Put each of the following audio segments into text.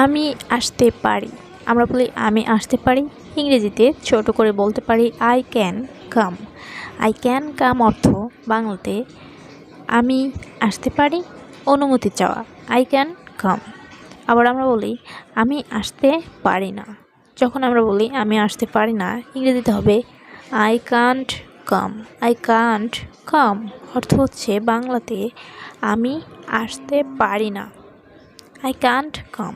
আমি আসতে পারি। আমরা বলি আমি আসতে পারি। ইংরেজিতে ছোট করে বলতে পারি I can come. I can come অর্থ বাংলাতে আমি আসতে পারি, অনুমতি চাওয়া। I can come. আবার আমরা বলি আমি আসতে পারি না। যখন আমরা বলি আমি আসতে পারি না, ইংরেজিতে হবে I can't come. I can't come অর্থ হচ্ছে বাংলাতে আমি আসতে পারি না। I can't come.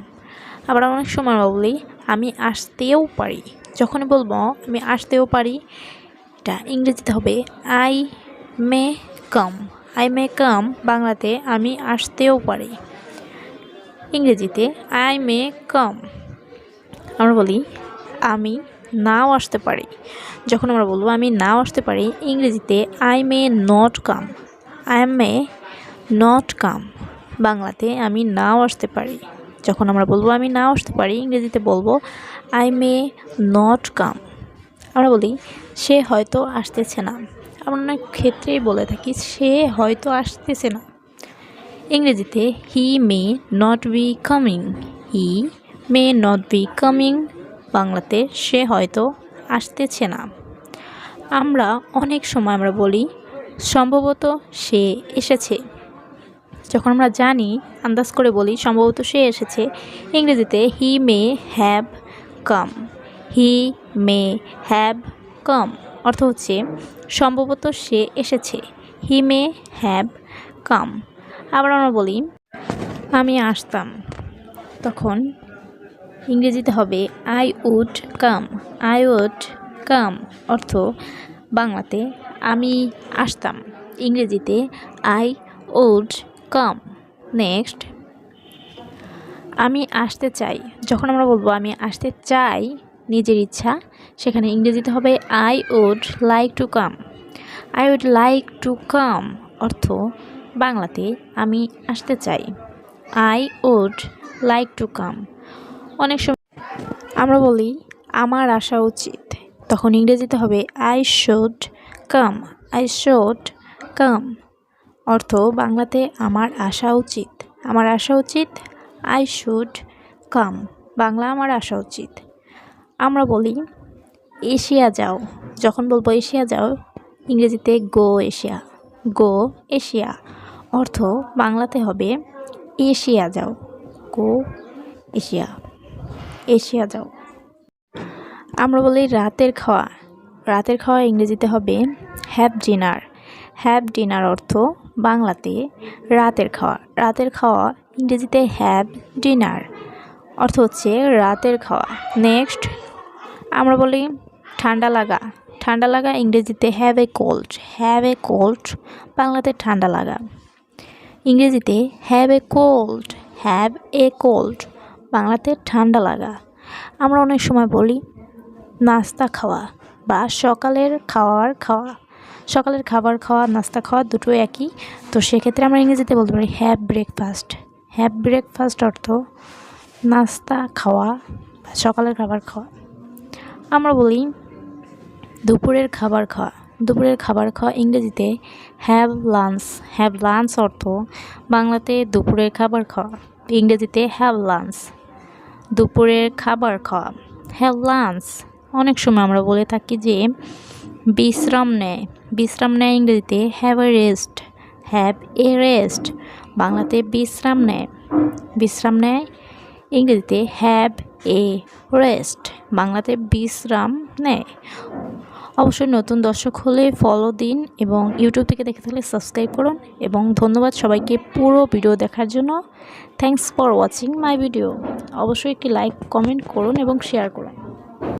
আবার অনেক সময় আমরা বলি আমি আসতেও পারি। যখন বলবো আমি আসতেও পারি, এটা ইংরেজিতে হবে আই মে কাম। আই মে কাম বাংলাতে আমি আসতেও পারি, ইংরেজিতে আই মে কাম। আমরা বলি আমি নাও আসতে পারি। যখন আমরা বলবো আমি নাও আসতে পারি, ইংরেজিতে I may not come. I may not come বাংলাতে আমি নাও আসতে পারি। যখন আমরা বলবো আমি নাও আসতে পারি, ইংরেজিতে বলবো আই মে নট কাম। আমরা বলি সে হয়তো আসতেছে না। আমরা অনেক ক্ষেত্রেই বলে থাকি সে হয়তো আসতেছে না, ইংরেজিতে he may not be coming. He may not be coming বাংলাতে সে হয়তো আসতেছে না। আমরা অনেক সময় আমরা বলি সম্ভবত সে এসেছে। যখন আমরা জানি, আন্দাজ করে বলি সম্ভবত সে এসেছে, ইংরেজিতে he may have come. He may have কাম অর্থ হচ্ছে সম্ভবত সে এসেছে। He may have come. আবার আমরা বলি আমি আসতাম, তখন ইংরেজিতে হবে I would come. I would come অর্থ বাংলাতে আমি আসতাম, ইংরেজিতে আই উড কাম। নেক্সট, আমি আসতে চাই। যখন আমরা বলবো আমি আসতে চাই নিজের ইচ্ছা, সেখানে ইংরেজিতে হবে I would like to come. I would like to come অর্থ বাংলাতে আমি আসতে চাই। I would like to come. অনেক সময় আমরা বলি আমার আসা উচিত, তখন ইংরেজিতে হবে I should come. I should come অর্থ বাংলাতে আমার আসা উচিত। আমার আসা উচিত, আই শুড কাম বাংলা আমার আসা উচিত। আমরা বলি এশিয়া যাও। যখন বলবো এশিয়া যাও, ইংরেজিতে গো এশিয়া। গো এশিয়া অর্থ বাংলাতে হবে এশিয়া যাও। গো এশিয়া, এশিয়া যাও। আমরা বলি রাতের খাওয়া। রাতের খাওয়া ইংরেজিতে হবে হ্যাভ ডিনার। হ্যাভ ডিনার অর্থ বাংলাতে রাতের খাওয়া। রাতের খাওয়া ইংরেজিতে হ্যাভ ডিনার অর্থ হচ্ছে রাতের খাওয়া। নেক্সট, আমরা বলি ঠান্ডা লাগা। ঠান্ডা লাগা ইংরেজিতে have a cold. Have a cold বাংলাতে ঠান্ডা লাগা, ইংরেজিতে have a cold. Have a cold বাংলাতে ঠান্ডা লাগা। আমরা অনেক সময় বলি নাস্তা খাওয়া বা সকালের খাওয়ার খাওয়া। সকালের খাবার খাওয়া, নাস্তা খাওয়া দুটো একই, তো সেক্ষেত্রে আমরা ইংরেজিতে বলতে পারি হ্যাভ ব্রেকফাস্ট। হ্যাভ ব্রেকফাস্ট অর্থ নাস্তা খাওয়া বা সকালের খাবার খাওয়া। আমরা বলি দুপুরের খাবার খাওয়া। দুপুরের খাবার খাওয়া ইংরেজিতে হ্যাভ লাঞ্চ। হ্যাভ লাঞ্চ অর্থ বাংলাতে দুপুরের খাবার খাওয়া, ইংরেজিতে হ্যাভ লাঞ্চ। দুপুরের খাবার খাওয়া, হ্যাভ লাঞ্চ। অনেক সময় আমরা বলে থাকি যে বিশ্রাম নেয়। বিশ্রাম নেয় ইংরেজিতে have a rest. Have a rest বাংলাতে বিশ্রাম নেয়। বিশ্রাম নেয় ইংরেজিতে হ্যাভ এ রেস্ট বাংলাতে বিশ্রাম নেয়। অবশ্যই নতুন দর্শক হলে ফলো দিন এবং ইউটিউব থেকে দেখে থাকলে সাবস্ক্রাইব করুন। এবং ধন্যবাদ সবাইকে পুরো ভিডিও দেখার জন্য। Thanks for watching my video. অবশ্যই একটি লাইক, কমেন্ট করুন এবং শেয়ার করুন।